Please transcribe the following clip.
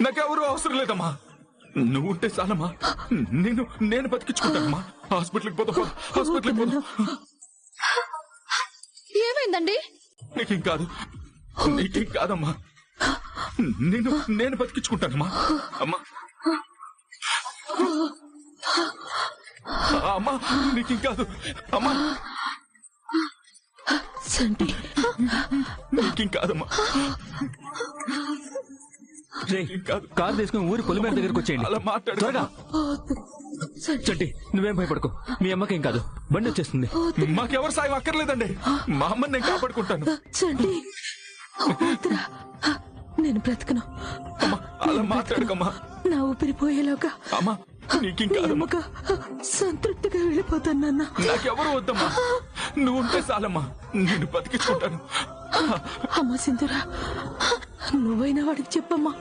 నాకెవరూ అవసరం లేదమ్మా. నువ్వు ఉంటే చాలమ్మా. నేను బతికించుకుంటానమ్మా. హాస్పిటల్కి పోతా. హాస్పిటల్కి పోతా. ఏమైందండి? నీకేం కాదమ్మా. నేను బతికించుకుంటానమ్మా. అమ్మా అమ్మా నీకేం కాదు అమ్మా. నీకేం కాదమ్మా. కారు తీసుకుని ఊరి పొలిమేర దగ్గరకు వచ్చేయండి. అలా మాట్లాడగా చంటి నువ్వేం భయపడకు. మీ అమ్మకేం కాదు, బండి వచ్చేస్తుంది. మాకెవరు సాయం అక్కర్లేదండి. మా అమ్మని నేను కాపాడుకుంటాను. నేను బ్రతకను. అమ్మా అలా మాట్లాడకమ్మా. నా ఊపిరిపోయేలాగా అమ్మా నీకేం కాదమ్మా. సంతృప్తిగా వెళ్ళిపోతాను నాన్న. నాకెవరు వద్దమ్మా. నువ్వు ఉంటే చాలమ్మా. నేను బతికించుకుంటాను. అమ్మా సింధురా, నువ్వైనా వాడికి చెప్పమ్మా.